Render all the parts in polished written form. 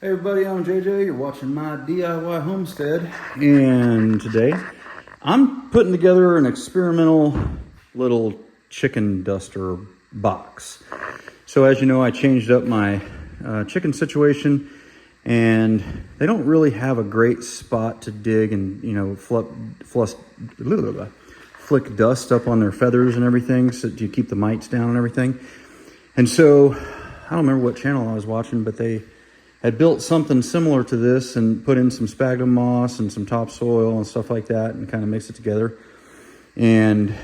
Hey everybody, I'm JJ. You're watching my DIY homestead, and today I'm putting together an experimental little chicken duster box. So as you know, I changed up my chicken situation, and they don't really have a great spot to dig and, you know, flick dust up on their feathers and everything so to keep the mites down and everything. And so I don't remember what channel I was watching, but they had built something similar to this and put in some sphagnum moss and some topsoil and stuff like that and kind of mixed it together. And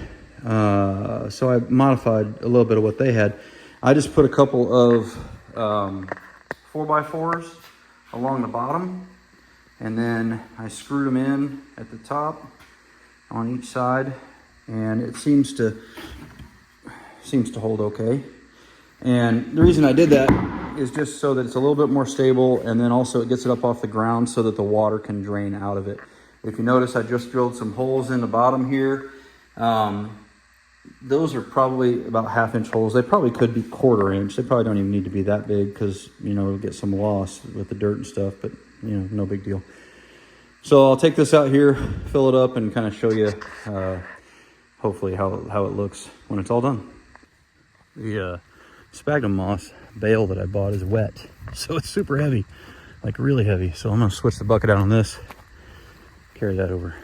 so I modified a little bit of what they had. I just put a couple of 4x4s along the bottom, and then I screwed them in at the top on each side, and it seems to hold okay. And the reason I did that is just so that it's a little bit more stable, and then also it gets it up off the ground so that the water can drain out of it. If you notice, I just drilled some holes in the bottom here. Those are probably about 1/2 inch holes. They probably could be 1/4 inch. They probably don't even need to be that big because, you know, it'll get some loss with the dirt and stuff, but, you know, no big deal. So I'll take this out here, fill it up, and kind of show you hopefully how it looks when it's all done. The sphagnum moss bale that I bought is wet, so it's super heavy, like really heavy. So I'm gonna switch the bucket out on this, carry that over.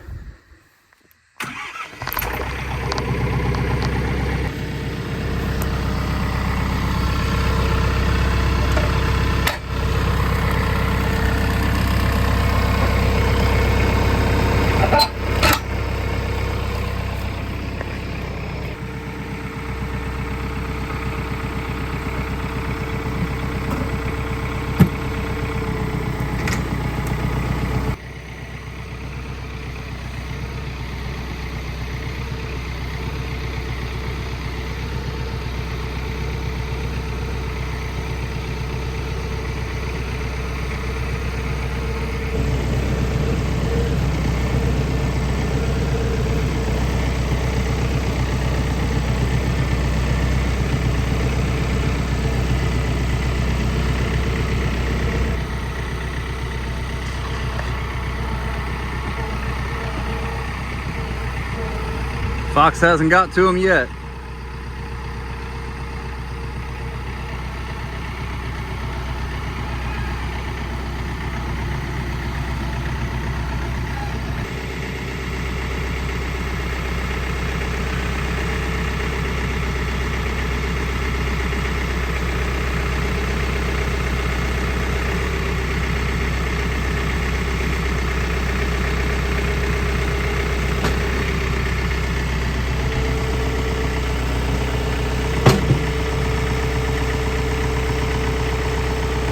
Fox hasn't got to him yet.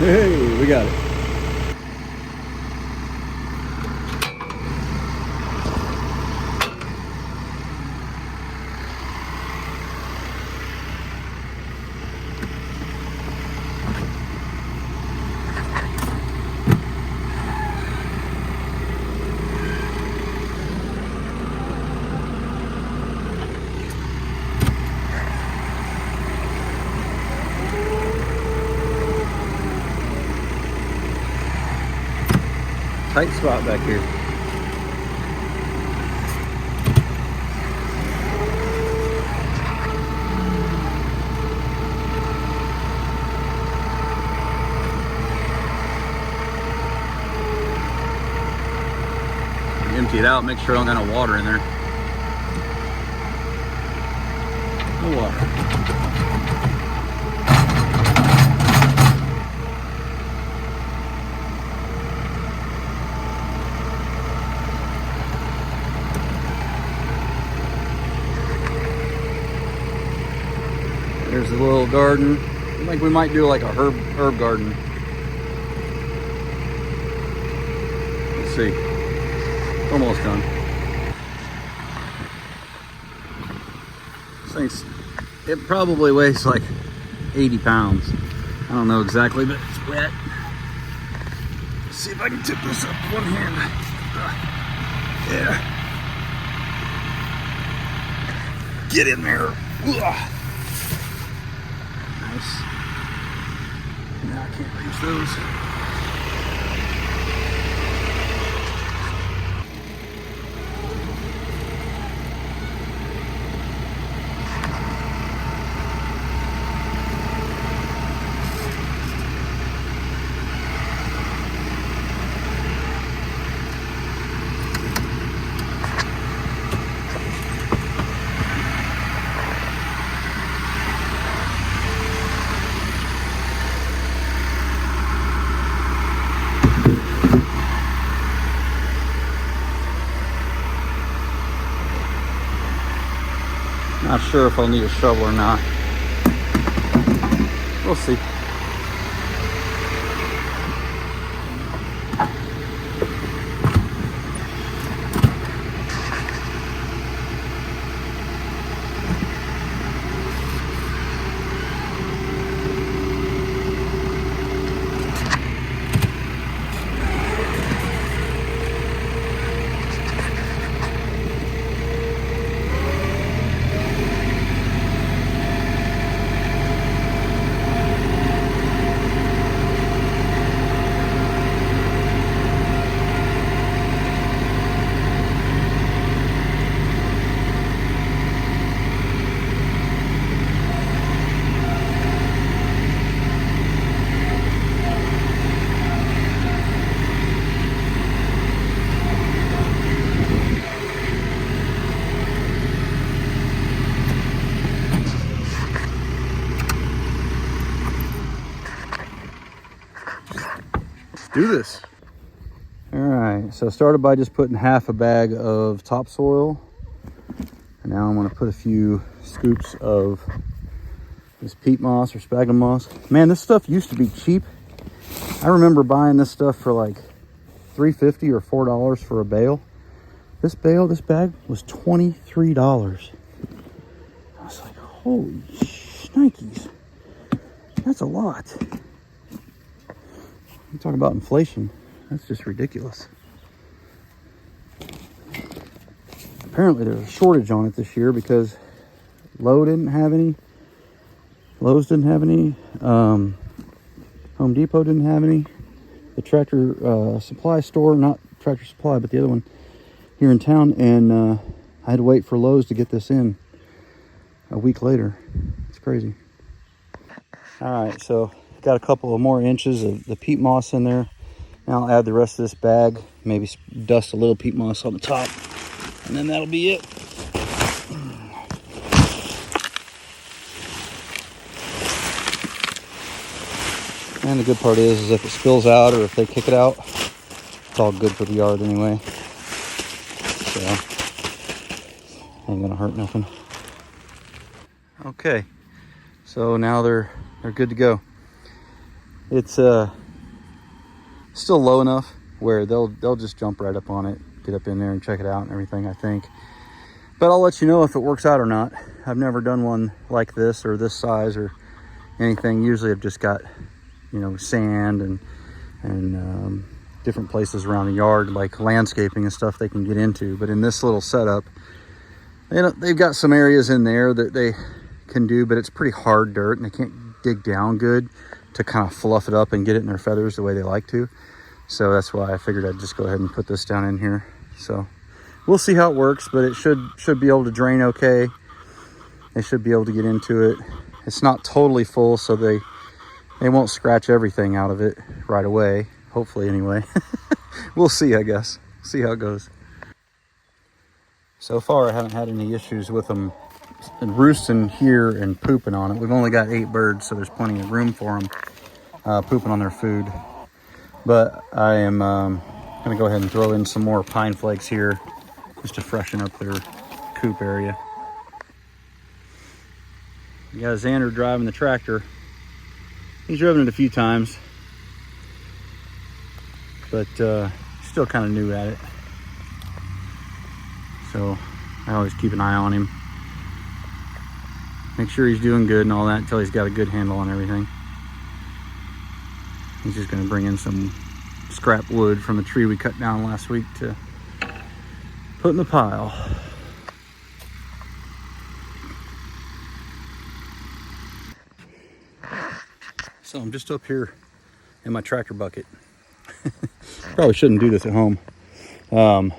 Hey, we got it. Tight spot back here. Empty it out, make sure I don't got no water in there. No water. There's a little garden. I think we might do like a herb garden. Let's see. Almost done. This thing's, it probably weighs like 80 pounds. I don't know exactly, but it's wet. Let's see if I can tip this up with one hand. Yeah. Get in there. Ugh. Nice. Now I can't reach those. Not sure if I'll need a shovel or not. We'll see. Do this. All right, so I started by just putting half a bag of topsoil, and now I'm going to put a few scoops of this peat moss or sphagnum moss. Man, this stuff used to be cheap. I remember buying this stuff for like $3.50 or $4 for a bale. This bag was $23. I was like, holy shnikes, that's a lot. You talk about inflation. That's just ridiculous. Apparently there's a shortage on it this year because Lowe's didn't have any. Home Depot didn't have any. The Tractor Supply store, not Tractor Supply, but the other one here in town. And I had to wait for Lowe's to get this in a week later. It's crazy. All right, so got a couple of more inches of the peat moss in there. Now I'll add the rest of this bag, maybe dust a little peat moss on the top, and then that'll be it. And the good part is if it spills out or if they kick it out, it's all good for the yard anyway. So, ain't gonna hurt nothing. Okay, so now they're good to go. It's still low enough where they'll just jump right up on it, get up in there and check it out and everything, I think. But I'll let you know if it works out or not. I've never done one like this or this size or anything. Usually I've just got, sand and different places around the yard, like landscaping and stuff they can get into. But in this little setup, they've got some areas in there that they can do, but it's pretty hard dirt and they can't dig down good to kind of fluff it up and get it in their feathers the way they like to. So that's why I figured I'd just go ahead and put this down in here. So we'll see how it works, but it should be able to drain okay. They should be able to get into it. It's not totally full, so they won't scratch everything out of it right away, hopefully anyway. We'll see, I guess. See how it goes. So far I haven't had any issues with them roosting here and pooping on it. We've only got 8 birds, so there's plenty of room for them pooping on their food. But I am gonna go ahead and throw in some more pine flakes here just to freshen up their coop area. We got Xander driving the tractor. He's driven it a few times, but still kind of new at it. So I always keep an eye on him. Make sure he's doing good and all that until he's got a good handle on everything. He's just going to bring in some scrap wood from a tree we cut down last week to put in the pile. So I'm just up here in my tractor bucket. Probably shouldn't do this at home. I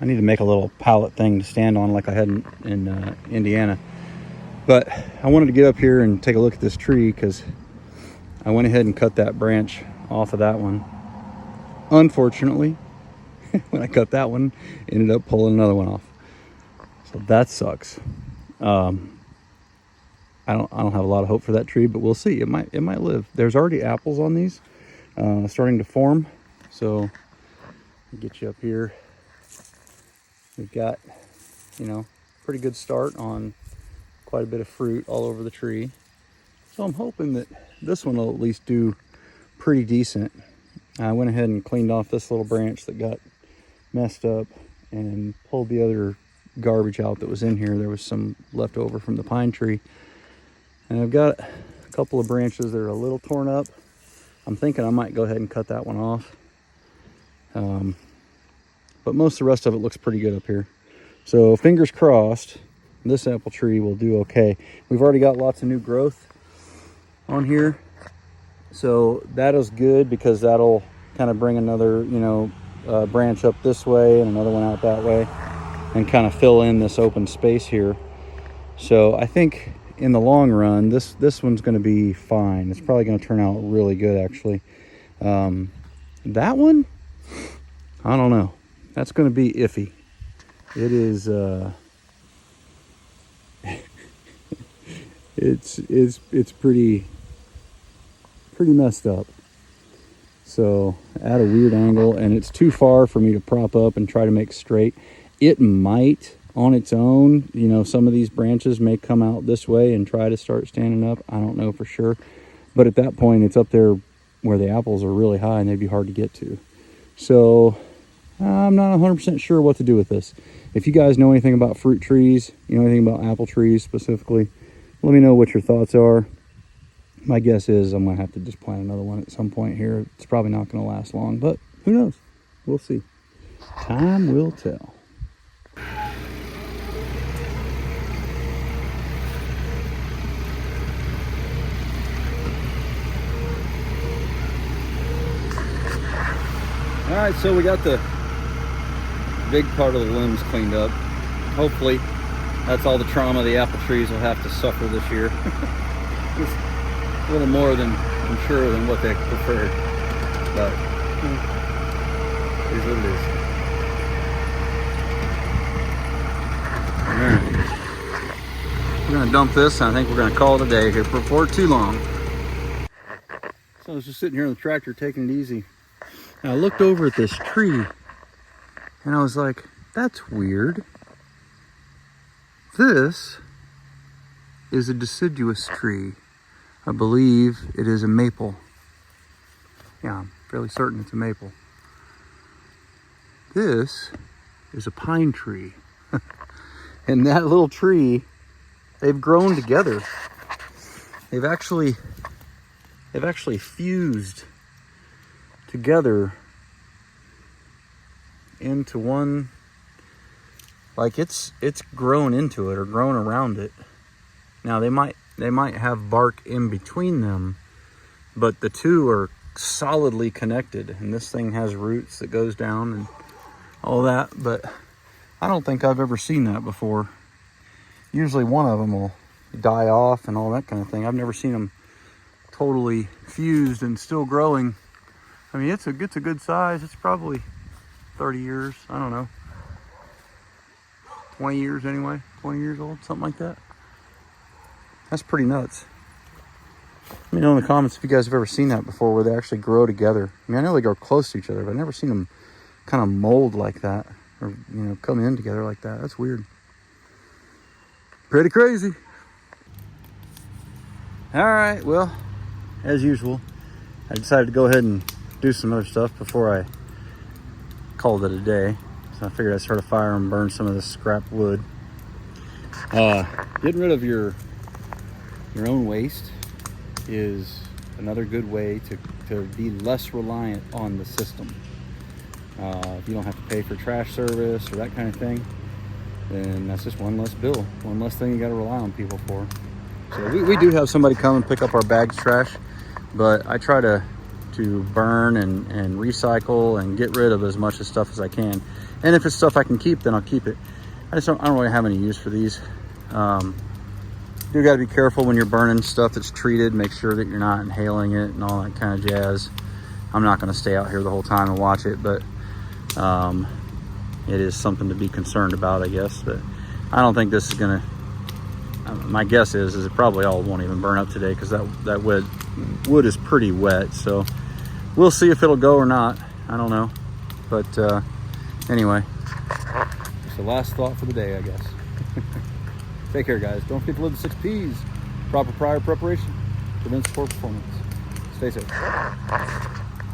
need to make a little pallet thing to stand on like I had in Indiana. But I wanted to get up here and take a look at this tree because I went ahead and cut that branch off of that one. Unfortunately, when I cut that one, ended up pulling another one off. So that sucks. I don't have a lot of hope for that tree, but we'll see. It might live. There's already apples on these, starting to form. So I'll get you up here. We've got, you know, pretty good start on quite a bit of fruit all over the tree. So I'm hoping that this one will at least do pretty decent. I went ahead and cleaned off this little branch that got messed up and pulled the other garbage out that was in here. There was some left over from the pine tree. And I've got a couple of branches that are a little torn up. I'm thinking I might go ahead and cut that one off. But most of the rest of it looks pretty good up here. So fingers crossed, this apple tree will do okay. We've already got lots of new growth on here. So that is good because that'll kind of bring another, you know, branch up this way and another one out that way and kind of fill in this open space here. So I think in the long run, this one's going to be fine. It's probably going to turn out really good, actually. That one, I don't know. That's going to be iffy. It is, it's pretty messed up. So at a weird angle, and it's too far for me to prop up and try to make straight. It might on its own, you know, some of these branches may come out this way and try to start standing up. I don't know for sure. But at that point, it's up there where the apples are really high and they'd be hard to get to. So I'm not 100% sure what to do with this. If you guys know anything about fruit trees, you know anything about apple trees specifically, let me know what your thoughts are. My guess is I'm going to have to just plant another one at some point here. It's probably not going to last long, but who knows? We'll see. Time will tell. All right, so we got the big part of the limbs cleaned up. Hopefully that's all the trauma the apple trees will have to suffer this year. Just a little more than I'm sure than what they preferred, but it is what it is. All right, we're gonna dump this, and I think we're gonna call it a day here before too long. So I was just sitting here in the tractor taking it easy, and I looked over at this tree and I was like, that's weird. This is a deciduous tree. I believe it is a maple. Yeah, I'm fairly certain it's a maple. This is a pine tree. And that little tree, they've grown together. They've actually fused together into one. Like it's grown into it or grown around it. Now they might have bark in between them, but the two are solidly connected, and this thing has roots that goes down and all that, but I don't think I've ever seen that before. Usually one of them will die off and all that kind of thing. I've never seen them totally fused and still growing. I mean, it's a good size. It's probably 30 years, I don't know, 20 years anyway, 20 years old, something like that. That's pretty nuts. Let me know in the comments if you guys have ever seen that before, where they actually grow together. I mean, I know they grow close to each other, but I've never seen them kind of mold like that, or, you know, come in together like that. That's weird. Pretty crazy. All right, well, as usual, I decided to go ahead and do some other stuff before I called it a day. So I figured I'd start a fire and burn some of this scrap wood. Getting rid of your own waste is another good way to be less reliant on the system. If you don't have to pay for trash service or that kind of thing, then that's just one less bill, one less thing you got to rely on people for. So we do have somebody come and pick up our bags trash, but I try to burn and recycle and get rid of as much of stuff as I can. And if it's stuff I can keep, then I'll keep it. I don't really have any use for these. You got to be careful when you're burning stuff that's treated. Make sure that you're not inhaling it and all that kind of jazz. I'm not going to stay out here the whole time and watch it, but it is something to be concerned about, I guess. But I don't think this is going to, my guess is it probably all won't even burn up today, because that wood is pretty wet. So we'll see if it'll go or not. I don't know. But anyway, it's the last thought for the day, I guess. Take care, guys. Don't forget to live the 6 Ps. Proper prior preparation prevents poor performance. Stay safe.